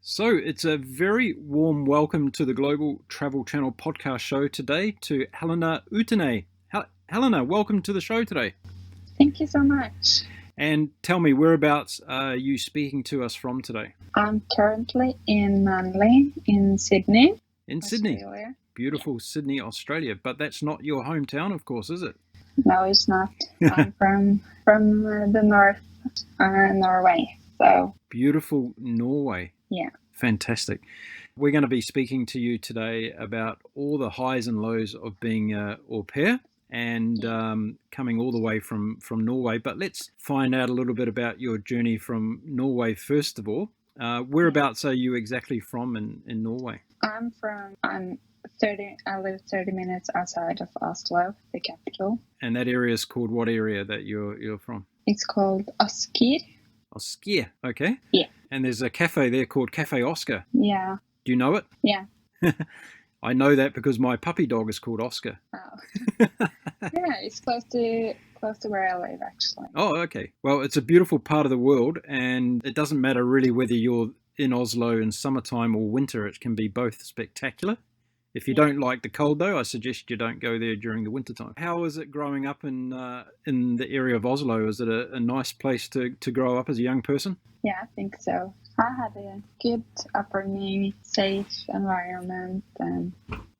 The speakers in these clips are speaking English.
So it's a very warm welcome to the Global Travel Channel podcast show today to Helena Utne. Helena, welcome to the show today. Thank you so much. And tell me, whereabouts are you speaking to us from today? I'm currently in Manly in Sydney. In Australia. Sydney. Beautiful Sydney, Australia. But that's not your hometown, of course, is it? No, it's not. I'm from the north, Norway. So beautiful Norway. Yeah. Fantastic. We're going to be speaking to you today about all the highs and lows of being an au pair and coming all the way from Norway. But let's find out a little bit about your journey from Norway first of all. Whereabouts are you exactly from in Norway? I live 30 minutes outside of Oslo, the capital. And that area is called what area that you're from? It's called Asker. Asker, okay. Yeah. And there's a cafe there called Cafe Oscar. Yeah. Do you know it? Yeah. I know that because my puppy dog is called Oscar. Oh. Yeah, it's close to where I live, actually. Oh, okay. Well, it's a beautiful part of the world, and it doesn't matter really whether you're in Oslo in summertime or winter. It can be both spectacular. If you don't like the cold, though, I suggest you don't go there during the wintertime. How is it growing up in the area of Oslo? Is it a nice place to grow up as a young person? Yeah, I think so. I had a good upbringing, safe environment.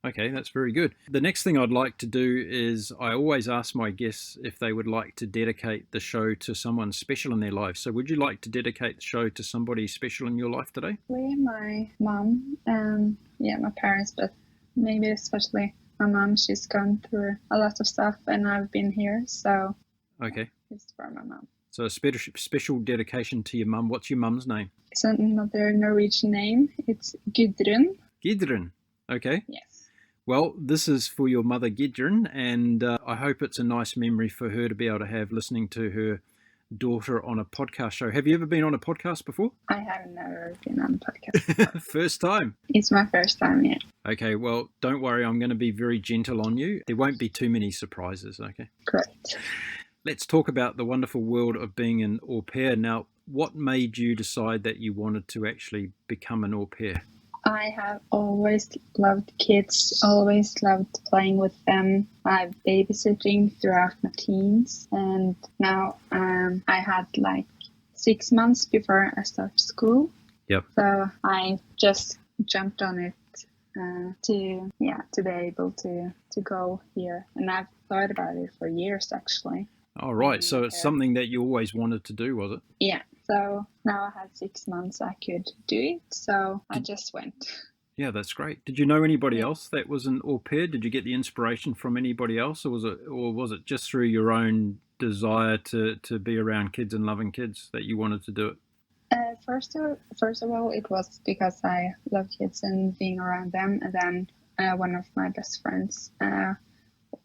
Okay, that's very good. The next thing I'd like to do is I always ask my guests if they would like to dedicate the show to someone special in their life. So would you like to dedicate the show to somebody special in your life today? My mom and my parents, but maybe especially my mom. She's gone through a lot of stuff and I've been here, so okay, it's for my mom. So a special dedication to your mum. What's your mum's name? It's another Norwegian name. It's Gudrun. Gudrun. Okay. Yes. Well, this is for your mother Gudrun, and I hope it's a nice memory for her to be able to have listening to her daughter on a podcast show. Have you ever been on a podcast before? I have never been on a podcast. First time? It's my first time, yeah. Okay, well, don't worry. I'm going to be very gentle on you. There won't be too many surprises, okay? Great. Let's talk about the wonderful world of being an au pair. Now, what made you decide that you wanted to actually become an au pair? I have always loved kids, always loved playing with them. I've babysitting throughout my teens, and now I had like 6 months before I started school. Yep. So I just jumped on it to be able to go here, and I've thought about it for years actually. All right, so it's something that you always wanted to do, was it? Yeah. So now I had 6 months I could do it, so I just went. Yeah, that's great. Did you know anybody else that was an au pair? Did you get the inspiration from anybody else, or was it just through your own desire to be around kids and loving kids that you wanted to do it? First of all, it was because I love kids and being around them, and then one of my best friends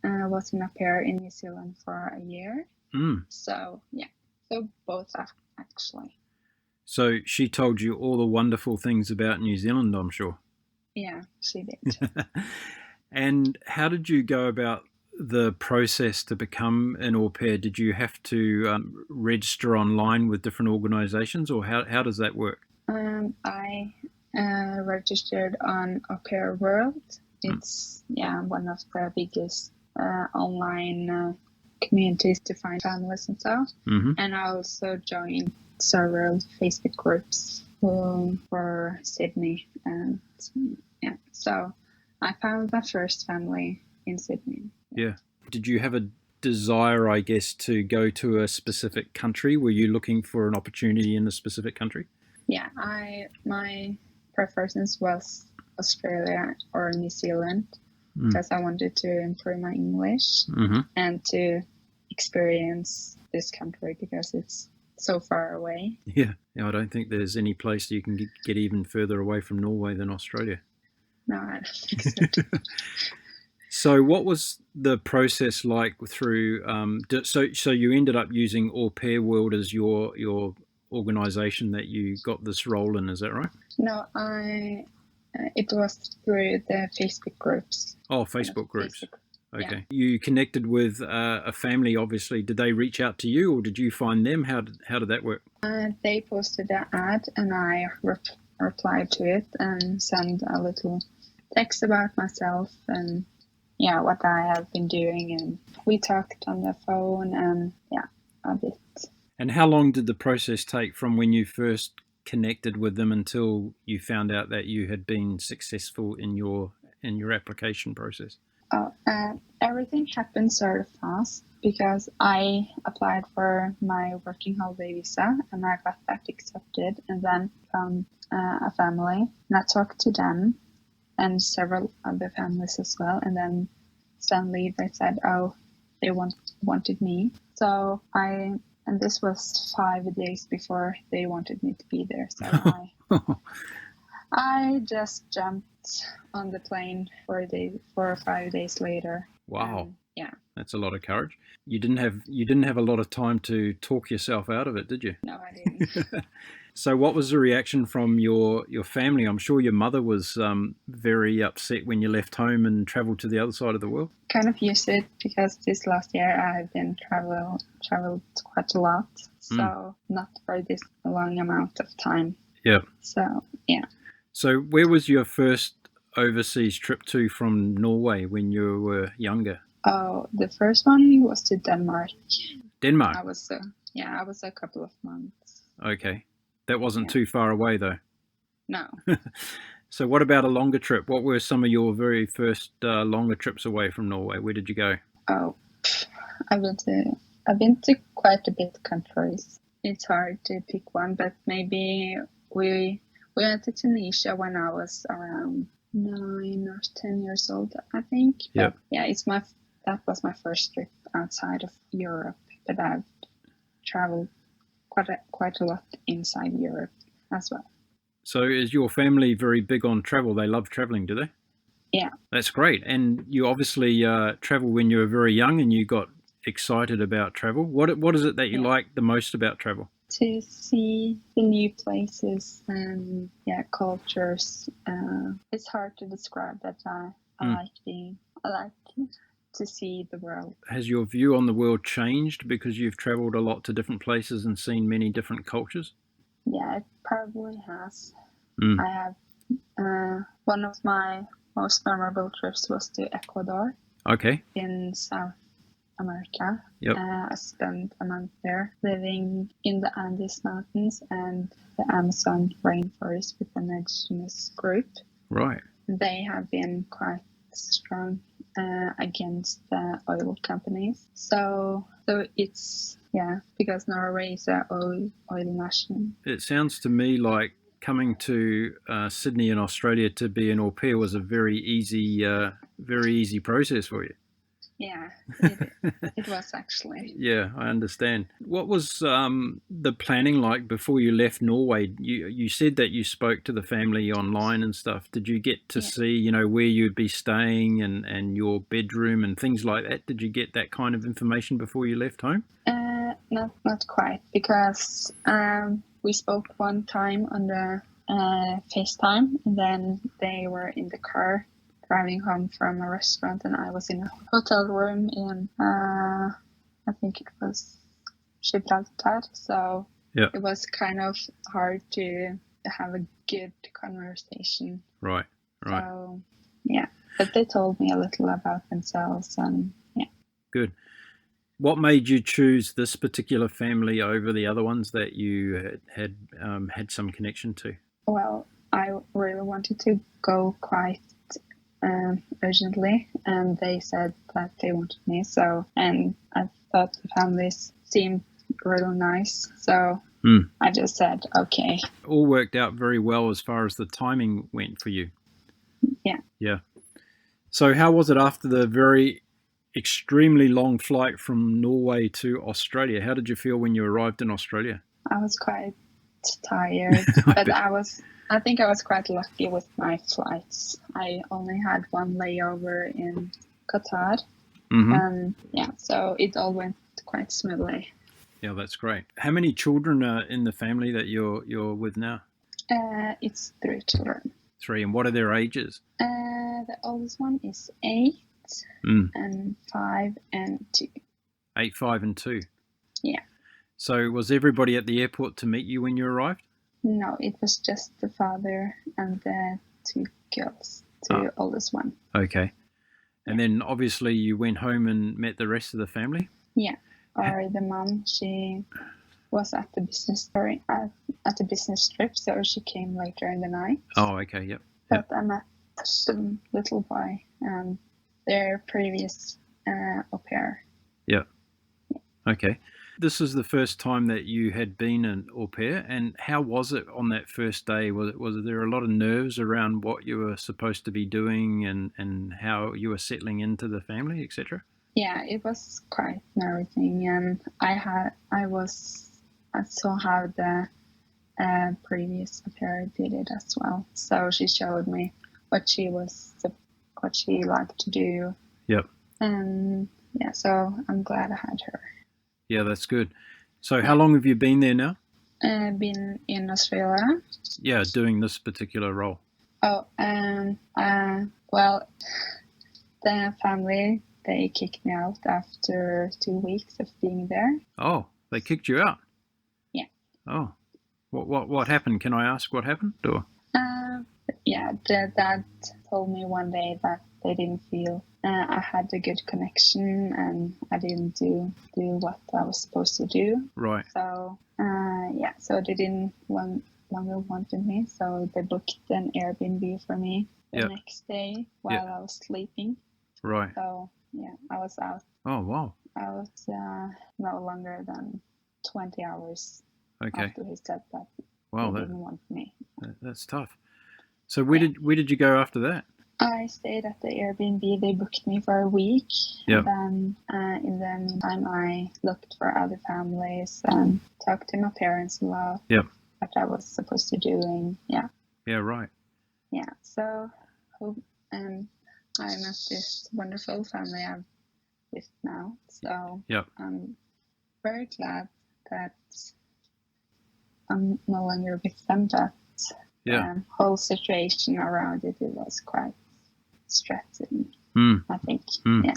was an au pair in New Zealand for a year. So yeah, so both actually. So she told you all the wonderful things about New Zealand, I'm sure. Yeah, she did. And how did you go about the process to become an au pair? Did you have to register online with different organisations, or how does that work? I registered on Au Pair World. It's one of the biggest online communities to find families and stuff. Mm-hmm. And I also joined several Facebook groups for Sydney, and so I found my first family in Sydney. Yeah. Did you have a desire, I guess, to go to a specific country? Were you looking for an opportunity in a specific country? Yeah, my preference was Australia or New Zealand because I wanted to improve my English and to experience this country because it's so far away. Yeah, I don't think there's any place you can get even further away from Norway than Australia. No, I don't think so. So what was the process like through, so you ended up using Au Pair World as your organisation that you got this role in, is that right? No, it was through the Facebook groups. Oh, Facebook groups. Facebook. Okay. Yeah. You connected with a family, obviously. Did they reach out to you or did you find them? How did that work? They posted an ad and I reply to it and send a little text about myself and what I have been doing. And we talked on the phone and a bit. And how long did the process take from when you first connected with them until you found out that you had been successful in your application process? Everything happened sort of fast because I applied for my working holiday visa and I got that accepted, and then found a family and I talked to them and several other families as well, and then suddenly they said, they wanted me. So and this was 5 days before they wanted me to be there. So I just jumped on the plane 4 or 5 days later. Wow. Yeah. That's a lot of courage. You didn't have a lot of time to talk yourself out of it, did you? No, I didn't. So what was the reaction from your family? I'm sure your mother was very upset when you left home and traveled to the other side of the world. Kind of used it because this last year I have been traveled quite a lot. So not for this long amount of time. Yeah. So, yeah. So where was your first overseas trip to from Norway when you were younger? Oh, the first one was to Denmark. Denmark? I was a couple of months. Okay. That wasn't too far away though. No. So what about a longer trip? What were some of your very first longer trips away from Norway? Where did you go? Oh, I've been to quite a bit countries. It's hard to pick one, but maybe we went to Tunisia when I was around 9 or 10 years old, I think. Yeah. Yeah, that was my first trip outside of Europe, but I've traveled quite a lot inside Europe as well. So is your family very big on travel? They love traveling, do they? Yeah. That's great. And you obviously traveled when you were very young and you got excited about travel. What is it that you like the most about travel? To see the new places and cultures. It's hard to describe that. I like to see the world. Has your view on the world changed because you've traveled a lot to different places and seen many different cultures? Yeah, it probably has. I have one of my most memorable trips was to Ecuador. Okay. In South America. Yep. I spent a month there living in the Andes Mountains and the Amazon rainforest with an indigenous group. Right. They have been quite strong against the oil companies. So it's, because Norway is an oil nation. It sounds to me like coming to Sydney in Australia to be an au pair was a very easy process for you. Yeah, it was actually. Yeah, I understand. What was the planning like before you left Norway? You said that you spoke to the family online and stuff. Did you get to see, where you'd be staying and your bedroom and things like that? Did you get that kind of information before you left home? Not quite, because we spoke one time on the FaceTime, and then they were in the car driving home from a restaurant, and I was in a hotel room in I think it was Gibraltar, so it was kind of hard to have a good conversation. Right. So but they told me a little about themselves, and good. What made you choose this particular family over the other ones that you had some connection to? Well, I really wanted to go quite urgently, and they said that they wanted me. So, and I thought the families seemed really nice. So I just said, okay. All worked out very well as far as the timing went for you. Yeah. Yeah. So how was it after the very extremely long flight from Norway to Australia? How did you feel when you arrived in Australia? I was quite tired, but I think I was quite lucky with my flights. I only had one layover in Qatar. So it all went quite smoothly. Yeah, that's great. How many children are in the family that you're with now? It's 3 children. 3, and what are their ages? The oldest one is 8, and 5 and 2. 8, 5, and 2. Yeah. So was everybody at the airport to meet you when you arrived? No, it was just the father and the two girls, two oldest one. Okay. And then obviously you went home and met the rest of the family? Yeah. Or the mom, she was at the business at the business trip, so she came later in the night. Oh, okay, yep. But I met the little boy and their previous au pair. Yeah. Okay. This is the first time that you had been an au pair, and how was it on that first day? Was there a lot of nerves around what you were supposed to be doing and how you were settling into the family, etc.? Yeah, it was quite nerve-wracking, and I saw how the previous au pair did it as well. So she showed me what she liked to do. Yep. And yeah, so I'm glad I had her. Yeah, that's good. So how long have you been there now? Been in Australia. Yeah, doing this particular role. Oh, well, the family, they kicked me out after 2 weeks of being there. Oh, they kicked you out? Yeah. Oh, what happened? Can I ask what happened? Or? Yeah, the dad told me one day that they didn't feel I had a good connection and I didn't do what I was supposed to do. Right. So yeah, so they didn't longer wanted me, so they booked an Airbnb for me the next day while I was sleeping. Right. So yeah, I was out. Oh wow. I was no longer than 20 hours after he said that he didn't want me. That's tough. So where did you go after that? I stayed at the Airbnb. They booked me for a week. Yep. And then in the meantime, I looked for other families and talked to my parents a lot. Yep. What I was supposed to do. And yeah. Yeah, right. Yeah. So I met this wonderful family I'm with now. So yep. I'm very glad that I'm no longer with them, but the whole situation around it was quite stressing, I think. Yeah.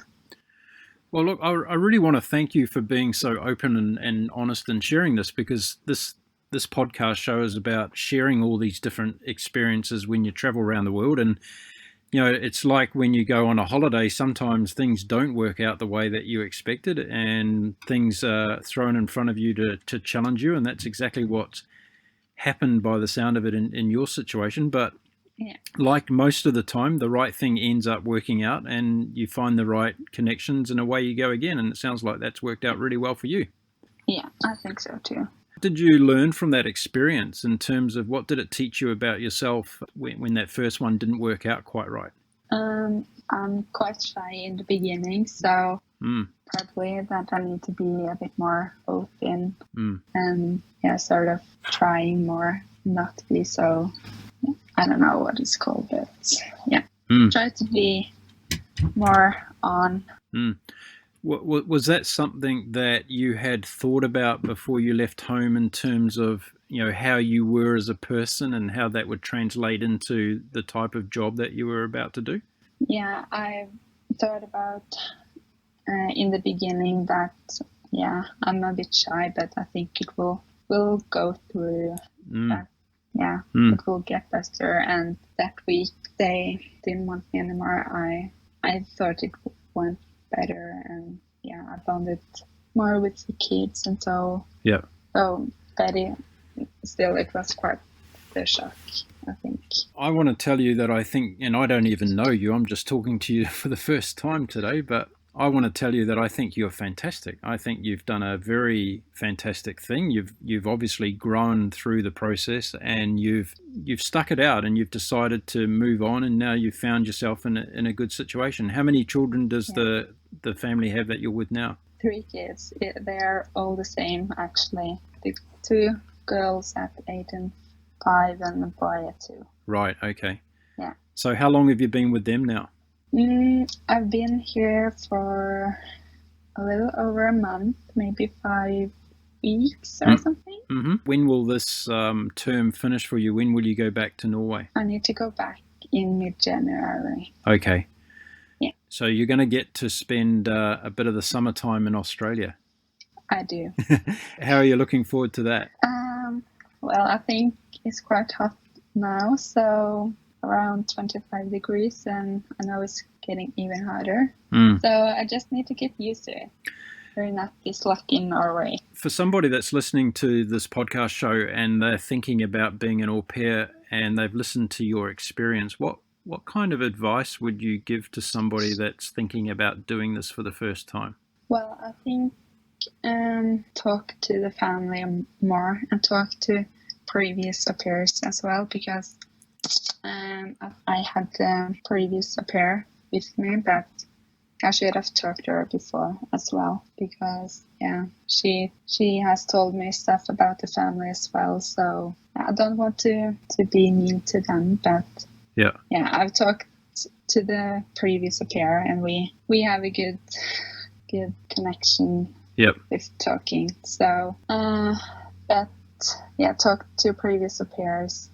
Well, look, I really want to thank you for being so open and honest and sharing this, because this podcast show is about sharing all these different experiences when you travel around the world. And, you know, it's like when you go on a holiday, sometimes things don't work out the way that you expected and things are thrown in front of you to challenge you. And that's exactly what's happened by the sound of it in your situation. But like most of the time, the right thing ends up working out and you find the right connections and away you go again. And it sounds like that's worked out really well for you. Yeah, I think so too. What did you learn from that experience in terms of what did it teach you about yourself when that first one didn't work out quite right? I'm quite shy in the beginning, so probably that I need to be a bit more open and sort of trying more, not to be so, I don't know what it's called, but try to be more on. Was that something that you had thought about before you left home in terms of, you know, how you were as a person and how that would translate into the type of job that you were about to do? Yeah, I thought about in the beginning that, I'm a bit shy, but I think it will go through that. Yeah, it will get better. And that week they didn't want me anymore. I thought it went better, and I found it more with the kids, and so but still it was quite the shock, I think. I want to tell you that I think, and I don't even know you, I'm just talking to you for the first time today, but I want to tell you that I think you're fantastic. I think you've done a very fantastic thing. You've obviously grown through the process, and you've stuck it out, and you've decided to move on, and now you've found yourself in a good situation. How many children does the family have that you're with now? 3 kids. They're all the same, actually. The 2 girls at 8 and 5 and a boy at 2. Right, okay. Yeah. So how long have you been with them now? I've been here for a little over a month, maybe 5 weeks or something. Mm-hmm. When will this term finish for you? When will you go back to Norway? I need to go back in mid-January. Okay. Yeah. So you're going to get to spend a bit of the summertime in Australia. I do. How are you looking forward to that? Well, I think it's quite hot now, so around 25 degrees, and I know it's getting even hotter. So I just need to get used to it. We're not this lucky in Norway. For somebody that's listening to this podcast show and they're thinking about being an au pair and they've listened to your experience, what kind of advice would you give to somebody that's thinking about doing this for the first time? Well, I think talk to the family more and talk to previous au pairs as well, because I had the previous au pair with me, but I should have talked to her before as well, because she has told me stuff about the family as well. So I don't want to be mean to them, but I've talked to the previous au pair, and we have a good connection with talking. So talk to previous au pairs,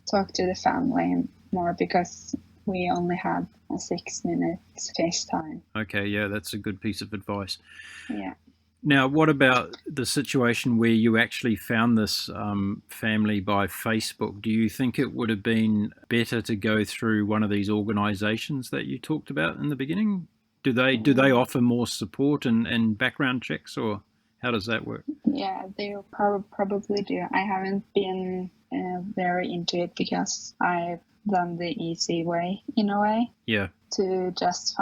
talk to the family more, because we only had a 6 minutes FaceTime. Okay, yeah, that's a good piece of advice. Yeah. Now, what about the situation where you actually found this family by Facebook? Do you think it would have been better to go through one of these organisations that you talked about in the beginning? Do they offer more support and background checks, or how does that work? Yeah, they probably do. I haven't been very into it, because I've done the easy way, in a way. Yeah. To just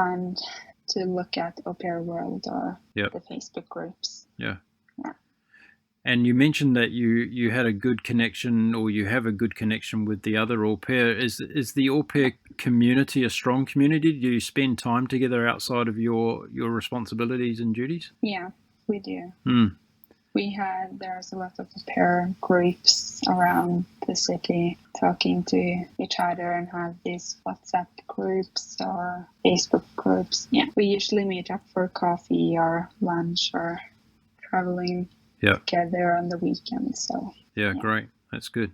look at Au Pair World or the Facebook groups. Yeah. And you mentioned that you had a good connection, or you have a good connection with the other au pair. Is the au pair community a strong community? Do you spend time together outside of your responsibilities and duties? Yeah, we do. There's a lot of au pair groups around the city, talking to each other, and have these WhatsApp groups or Facebook groups. Yeah, we usually meet up for coffee or lunch or traveling together on the weekends. So great, that's good.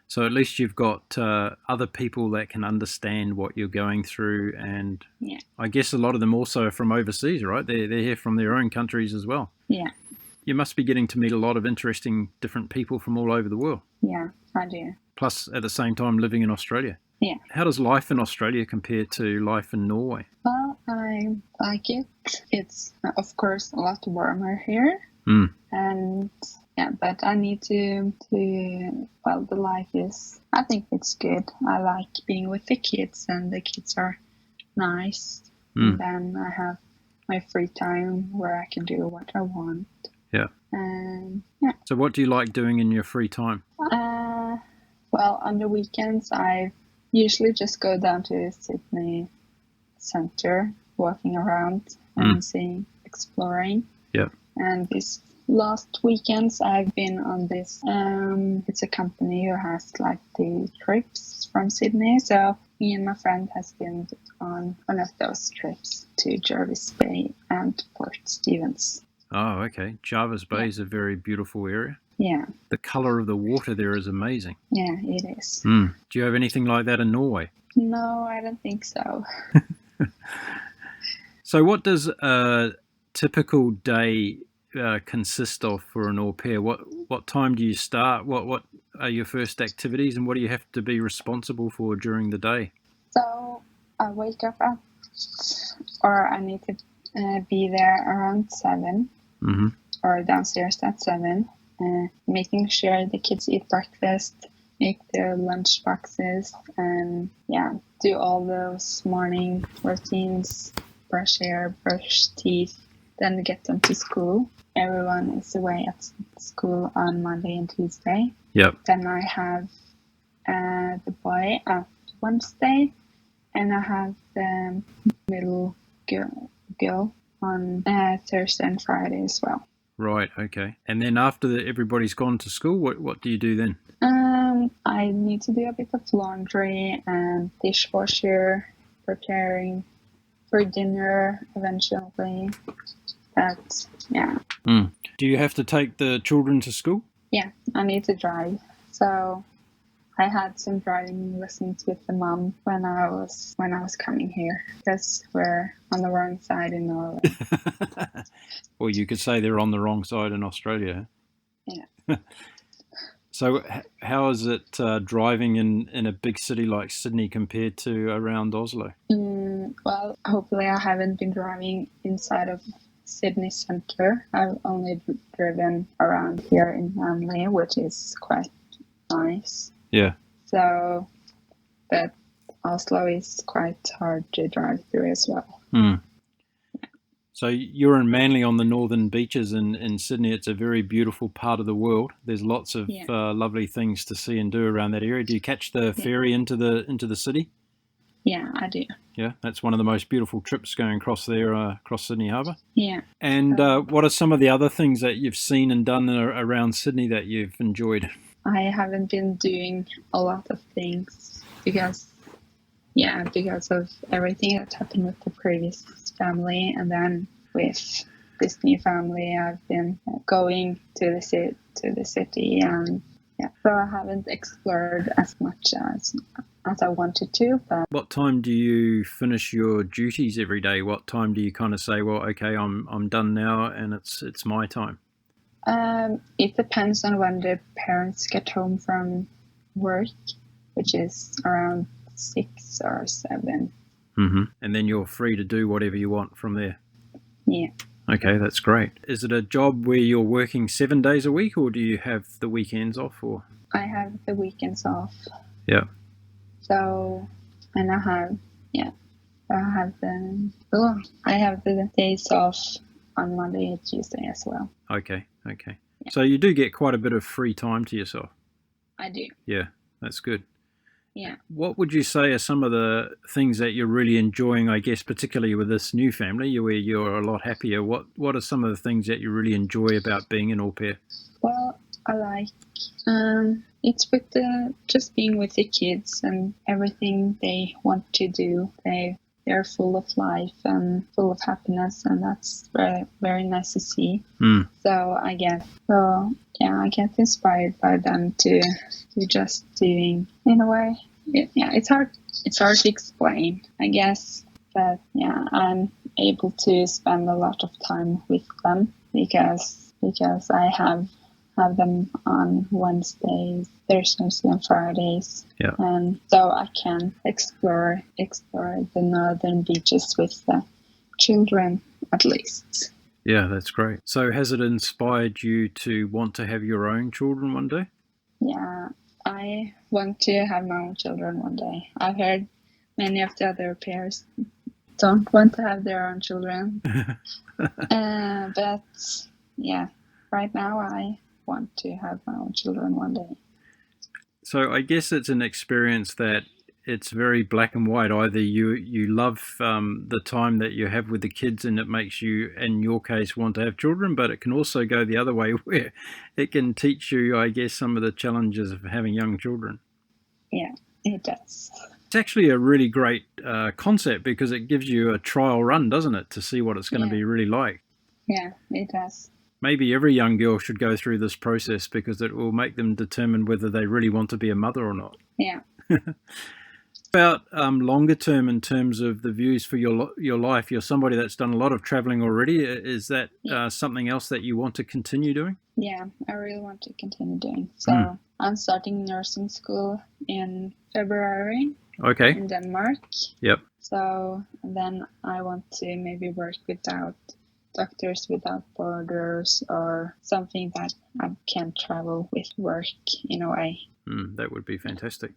So at least you've got other people that can understand what you're going through, and I guess a lot of them also are from overseas, right? They're here from their own countries as well. Yeah. You must be getting to meet a lot of interesting different people from all over the world. Yeah, I do. Plus, at the same time, living in Australia. Yeah. How does life in Australia compare to life in Norway? Well, I like it. It's, of course, a lot warmer here. And but I need to well, the life is, I think it's good. I like being with the kids, and the kids are nice. And then I have my free time where I can do what I want. Yeah. And So what do you like doing in your free time? Well, on the weekends, I usually just go down to Sydney Centre, walking around and exploring. Yeah. And these last weekends, I've been on this, it's a company who has like the trips from Sydney. So me and my friend has been on one of those trips to Jervis Bay and Port Stevens. Oh, okay. Jervis Bay is a very beautiful area. Yeah. The colour of the water there is amazing. Yeah, it is. Do you have anything like that in Norway? No, I don't think so. So what does a typical day consist of for an au pair? What time do you start? What are your first activities, and what do you have to be responsible for during the day? So I wake up I need to be there around 7 or downstairs at 7, making sure the kids eat breakfast, make their lunch boxes, and do all those morning routines, brush hair, brush teeth, then get them to school. Everyone is away at school on Monday and Tuesday. Yep. Then I have the boy at Wednesday, and I have the middle girl on Thursday and Friday as well. Right, okay. And then after everybody's gone to school, what do you do then? I need to do a bit of laundry and dishwasher, preparing for dinner eventually. But Do you have to take the children to school? Yeah, I need to drive. So I had some driving lessons with the mom when I was coming here, because we're on the wrong side in Norway. Well, you could say they're on the wrong side in Australia. Yeah. So how is it driving in a big city like Sydney compared to around Oslo? Well, hopefully I haven't been driving inside of Sydney Centre. I've only driven around here in Manly, which is quite nice. Yeah. So, but Oslo is quite hard to drive through as well. So you're in Manly on the northern beaches in Sydney. It's a very beautiful part of the world. There's lots of lovely things to see and do around that area. Do you catch the ferry into the city? Yeah, I do. Yeah, that's one of the most beautiful trips going across there, across Sydney Harbour. Yeah. And what are some of the other things that you've seen and done around Sydney that you've enjoyed? I haven't been doing a lot of things because of everything that happened with the previous family, and then with this new family, I've been going to the city, and so I haven't explored as much as I wanted to. But what time do you finish your duties every day? What time do you kind of say, well, okay, I'm done now, and it's my time? It depends on when the parents get home from work, which is around 6 or 7. Mm-hmm. And then you're free to do whatever you want from there. Yeah. Okay, that's great. Is it a job where you're working 7 days a week, or do you have the weekends off? Or I have the weekends off. Yeah. So, and I have the days off on Monday and Tuesday as well. Okay. Yeah. So you do get quite a bit of free time to yourself. I do. Yeah, that's good. Yeah. What would you say are some of the things that you're really enjoying, I guess, particularly with this new family where you're a lot happier? What are some of the things that you really enjoy about being an au pair? Well, I like it's with just being with the kids and everything they want to do. They're full of life and full of happiness, and that's very, very nice to see. So I get inspired by them to just doing, in a way. It's hard to explain, I guess, but I'm able to spend a lot of time with them because I have them on Wednesdays, Thursdays, and Fridays. Yeah. And so I can explore the northern beaches with the children, at least. Yeah, that's great. So has it inspired you to want to have your own children one day? Yeah, I want to have my own children one day. I've heard many of the other pairs don't want to have their own children. But yeah, right now I want to have my own children one day. So I guess it's an experience that it's very black and white. Either you love the time that you have with the kids and it makes you, in your case, want to have children, but it can also go the other way where it can teach you, I guess, some of the challenges of having young children. Yeah, it does. It's actually a really great concept because it gives you a trial run, doesn't it, to see what it's going to be really like. Yeah, it does. Maybe every young girl should go through this process because it will make them determine whether they really want to be a mother or not. Yeah. About longer term, in terms of the views for your life, you're somebody that's done a lot of traveling already. Is that something else that you want to continue doing? Yeah, I really want to continue doing. So I'm starting nursing school in February. Okay. In Denmark. Yep. So then I want to maybe work without Doctors Without Borders or something that I can travel with work in a way. That would be fantastic.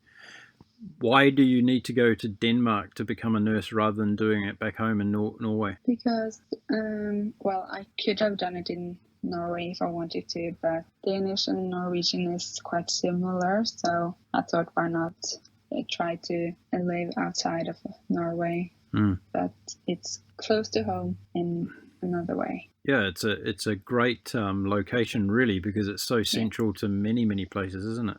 Why do you need to go to Denmark to become a nurse rather than doing it back home in Norway? Because, I could have done it in Norway if I wanted to, but Danish and Norwegian is quite similar, so I thought why not try to live outside of Norway, but it's close to home in another way. Yeah, it's a great location really because it's so central to many places, isn't it?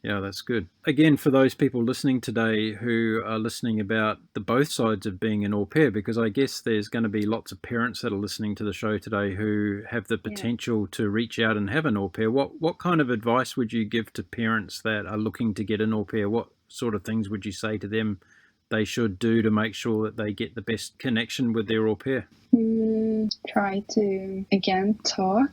Yeah, that's good. Again, for those people listening today who are listening about the both sides of being an au pair, because I guess there's going to be lots of parents that are listening to the show today who have the potential to reach out and have an au pair. What kind of advice would you give to parents that are looking to get an au pair? What sort of things would you say to them they should do to make sure that they get the best connection with their au pair? Try to, again, talk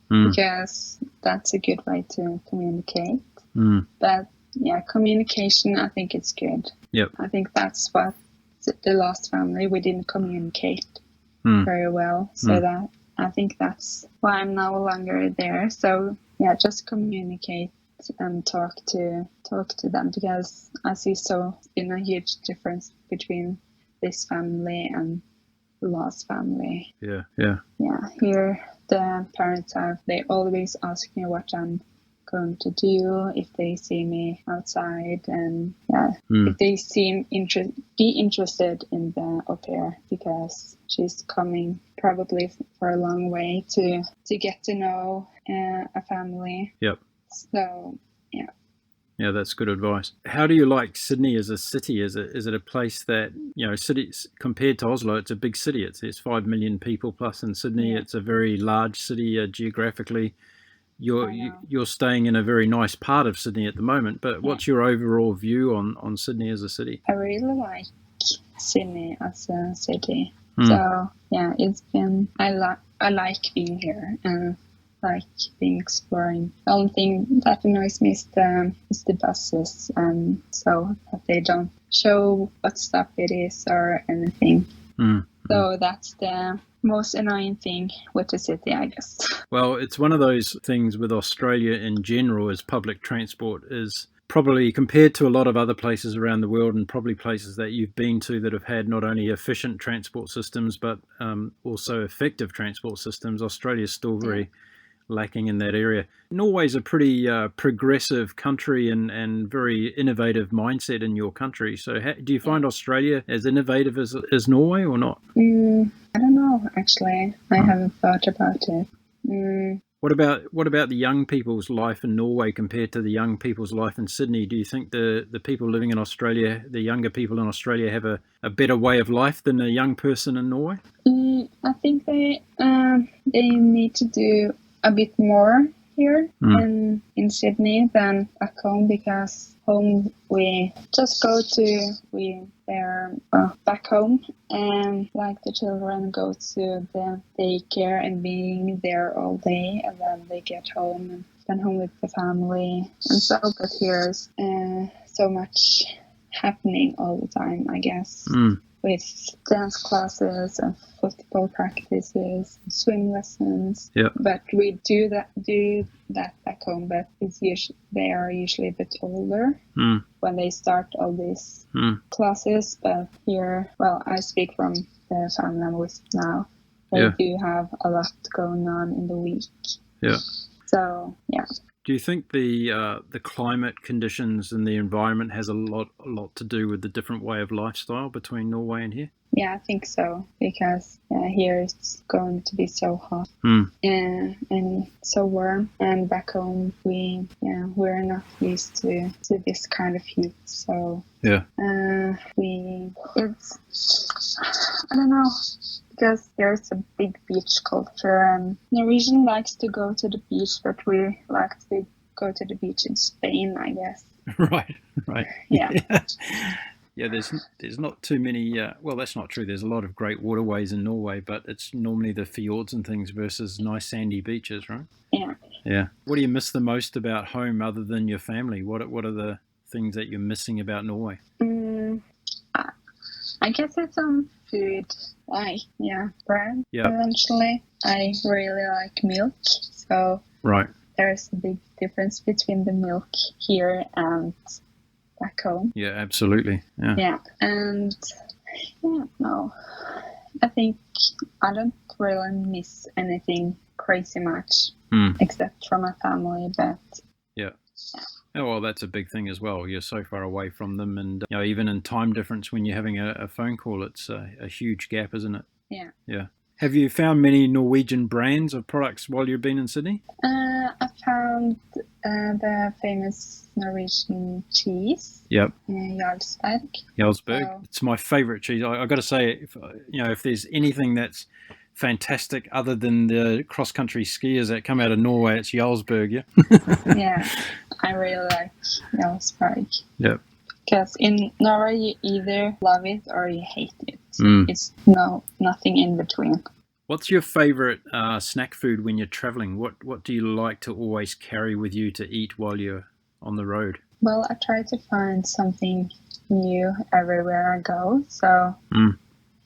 because that's a good way to communicate. But yeah, communication, I think it's good. Yep. I think that's what the last family, we didn't communicate very well. So that I think that's why I'm no longer there. So yeah, just communicate and talk to them, because I see it's been a huge difference between this family and the last family. Yeah. Here the parents they always ask me what I'm going to do if they see me outside, and if they seem be interested in the au pair, because she's coming probably for a long way to get to know a family. Yep. So yeah, that's good advice. How do you like Sydney as a city? Is it a place that, cities compared to Oslo, it's a big city. It's 5 million people plus in Sydney. It's a very large city geographically. You're staying in a very nice part of Sydney at the moment, but what's your overall view on Sydney as a city? I really like Sydney as a city. So yeah, it's been I like being here and like being exploring. The only thing that annoys me is the buses, and so that they don't show what stop it is or anything. So that's the most annoying thing with the city, I guess. Well, it's one of those things with Australia in general, is public transport is probably, compared to a lot of other places around the world, and probably places that you've been to that have had not only efficient transport systems but also effective transport systems, Australia's still very lacking in that area. Norway's a pretty progressive country and very innovative mindset in your country. So do you find Australia as innovative as Norway or not? I don't know, actually. I haven't thought about it. What about the young people's life in Norway compared to the young people's life in Sydney? Do you think the people living in Australia, the younger people in Australia, have a better way of life than a young person in Norway? I think they need to do a bit more here in Sydney than back home, because home we just go to back home, and like the children go to the daycare and being there all day, and then they get home and spend home with the family and so. But here's so much happening all the time, I guess. With dance classes and football practices, swim lessons. But we do that back home, but they are usually a bit older when they start all these classes. But here, well, I speak from the family I'm with now. They do have a lot going on in the week. So yeah. Do you think the climate conditions and the environment has a lot to do with the different way of lifestyle between Norway and here? Yeah, I think so, because here it's going to be so hot and so warm, and back home we're not used to this kind of heat. So I don't know, because there's a big beach culture, and Norwegian likes to go to the beach, but we like to go to the beach in Spain, I guess. Right. Yeah. Yeah, there's not too many. Well, that's not true. There's a lot of great waterways in Norway, but it's normally the fjords and things versus nice sandy beaches, right? Yeah. What do you miss the most about home other than your family? What are the things that you're missing about Norway? I guess it's some food, like bread. Eventually, I really like milk, so there's a big difference between the milk here and back home. Yeah, absolutely. Yeah. And no, I think I don't really miss anything crazy much except from my family, but oh, well, that's a big thing as well. You're so far away from them, and even in time difference when you're having a phone call, it's a huge gap, isn't it? Yeah. Have you found many Norwegian brands of products while you've been in Sydney? I found the famous Norwegian cheese. Jarlsberg. So, it's my favourite cheese. I got to say, if there's anything that's fantastic other than the cross-country skiers that come out of Norway, it's Jarlsberg. Yeah, I really like Jarlsberg. Yep. Because in Norway, you either love it or you hate it. It's nothing in between. What's your favorite snack food when you're traveling? What do you like to always carry with you to eat while you're on the road? Well, I try to find something new everywhere I go. So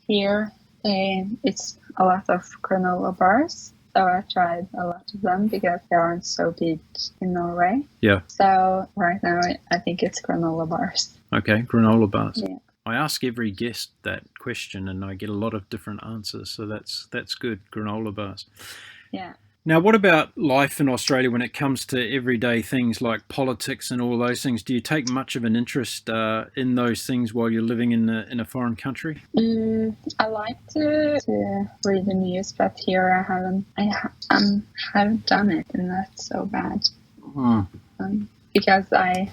here it's a lot of granola bars. So I tried a lot of them because they aren't so big in Norway. Yeah. So right now I think it's granola bars. Okay, granola bars. Yeah. I ask every guest that question and I get a lot of different answers. So that's good, granola bars. Yeah. Now, what about life in Australia when it comes to everyday things like politics and all those things? Do you take much of an interest in those things while you're living in a foreign country? I like to read the news, but here I haven't done it, and that's so bad. Because I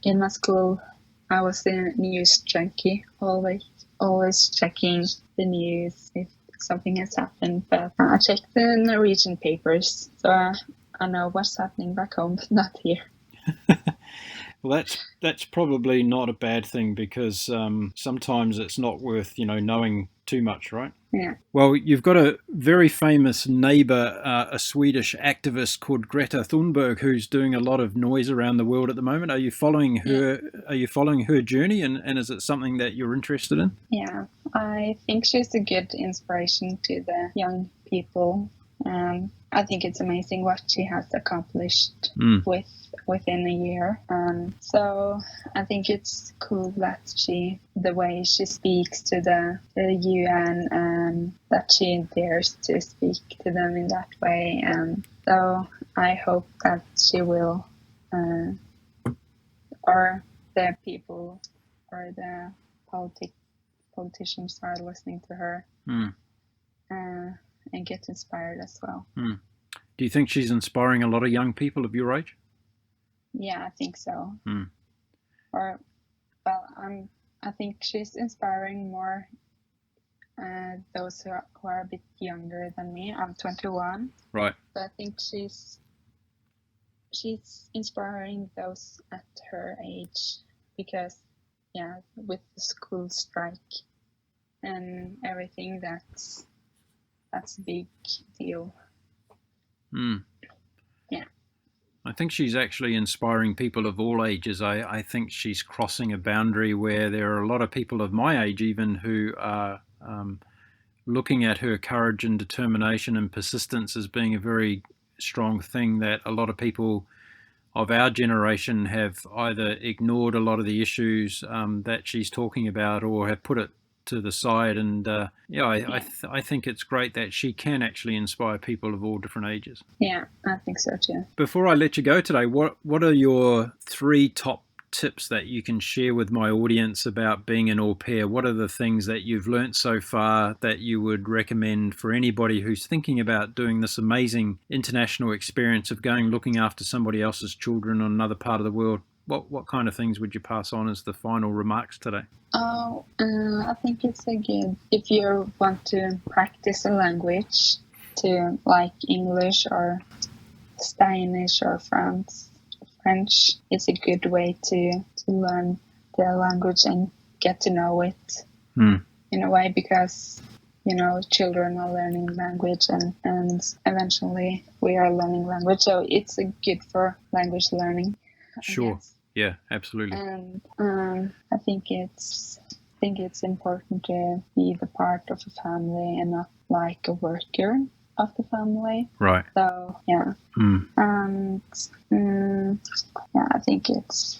in my school I was a news junkie, always checking the news if something has happened. But I check the Norwegian papers, so I know what's happening back home, but not here. Well, that's probably not a bad thing because sometimes it's not worth knowing too much, right? Yeah. Well, you've got a very famous neighbour, a Swedish activist called Greta Thunberg, who's doing a lot of noise around the world at the moment. Are you following her? Yeah. Are you following her journey, and is it something that you're interested in? Yeah, I think she's a good inspiration to the young people. I think it's amazing what she has accomplished within a year. So I think it's cool that the way she speaks to the UN, that she dares to speak to them in that way. So I hope that she will, or the people or the politicians are listening to her and get inspired as well. Do you think she's inspiring a lot of young people of your age? Yeah, I think so. I think she's inspiring more those who are a bit younger than me. I'm 21. Right. But I think she's inspiring those at her age because, with the school strike and everything, that's a big deal. Yeah. I think she's actually inspiring people of all ages. I think she's crossing a boundary where there are a lot of people of my age even who are looking at her courage and determination and persistence as being a very strong thing that a lot of people of our generation have either ignored a lot of the issues that she's talking about or have put it to the side. And I think it's great that she can actually inspire people of all different ages. Yeah, I think so too. Before I let you go today, what are your 3 top tips that you can share with my audience about being an au pair? What are the things that you've learnt so far that you would recommend for anybody who's thinking about doing this amazing international experience of going looking after somebody else's children on another part of the world? What kind of things would you pass on as the final remarks today? I think it's a good, if you want to practice a language, to like English or Spanish or French, it's a good way to learn the language and get to know it in a way, because children are learning language and eventually we are learning language, so it's good for language learning. Sure. Yeah, absolutely. And I think it's important to be the part of a family and not like a worker of the family. Right. So yeah. And I think it's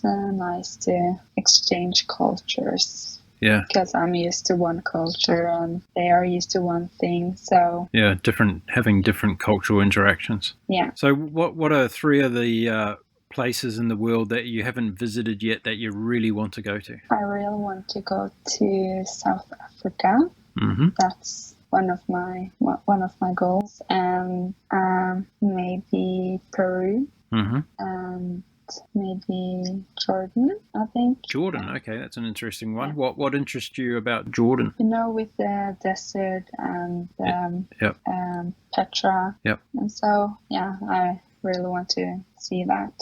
nice to exchange cultures. Yeah. Because I'm used to one culture and they are used to one thing. So yeah, having different cultural interactions. Yeah. So what are 3 of the places in the world that you haven't visited yet that you really want to go to? I really want to go to South Africa. That's one of my goals, and maybe Peru, and maybe Jordan. I think Jordan. Okay, that's an interesting one. Yeah. What interests you about Jordan? With the desert and Petra. Yep. And so I really want to see that.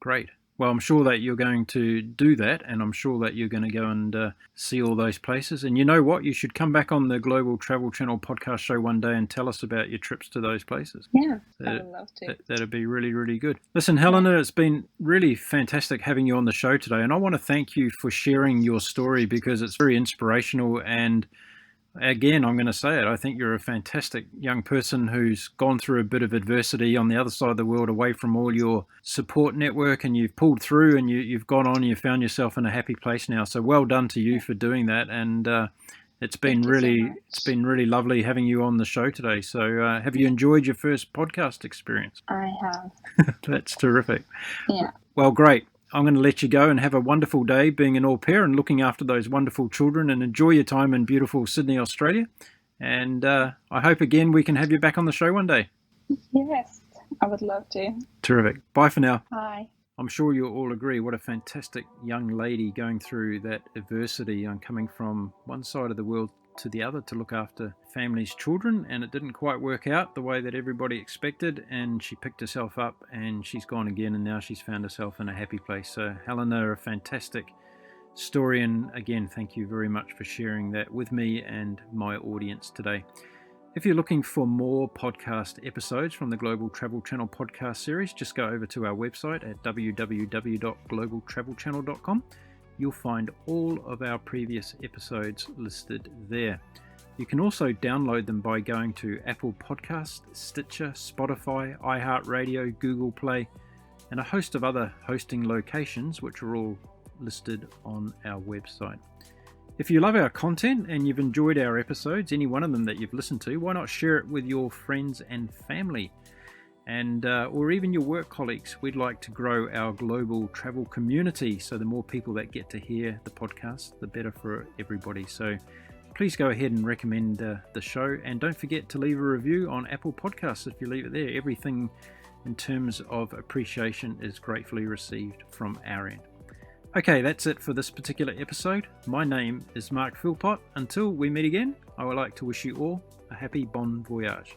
Great. Well, I'm sure that you're going to do that, and I'm sure that you're going to go and see all those places. And you know what? You should come back on the Global Travel Channel podcast show one day and tell us about your trips to those places. Yeah, I would love to. That'd be really, really good. Listen, Helena, It's been really fantastic having you on the show today, and I want to thank you for sharing your story because it's very inspirational. And again, I'm going to say it, I think you're a fantastic young person who's gone through a bit of adversity on the other side of the world, away from all your support network, and you've pulled through, and you've gone on, you've found yourself in a happy place now. So well done to you for doing that. And it's been really lovely having you on the show today. So have you enjoyed your first podcast experience? I have. That's terrific. Yeah. Well, great. I'm going to let you go and have a wonderful day being an au pair and looking after those wonderful children, and enjoy your time in beautiful Sydney, Australia. And I hope again we can have you back on the show one day. Yes, I would love to. Terrific. Bye for now. Bye. I'm sure you'll all agree what a fantastic young lady going through that adversity and coming from one side of the world to the other to look after family's children, and it didn't quite work out the way that everybody expected, and she picked herself up and she's gone again, and now she's found herself in a happy place. So Helena, a fantastic story, and again, thank you very much for sharing that with me and my audience today. If you're looking for more podcast episodes from the Global Travel Channel podcast series, just go over to our website at www.globaltravelchannel.com. You'll find all of our previous episodes listed there. You can also download them by going to Apple Podcasts, Stitcher, Spotify, iHeartRadio, Google Play, and a host of other hosting locations, which are all listed on our website. If you love our content and you've enjoyed our episodes, any one of them that you've listened to, why not share it with your friends and family? And or even your work colleagues. We'd like to grow our global travel community, so the more people that get to hear the podcast, the better for everybody. So please go ahead and recommend the show, and don't forget to leave a review on Apple Podcasts. If you leave it there, everything in terms of appreciation is gratefully received from our end. Okay, that's it for this particular episode. My name is Mark Philpott. Until we meet again, I would like to wish you all a happy bon voyage.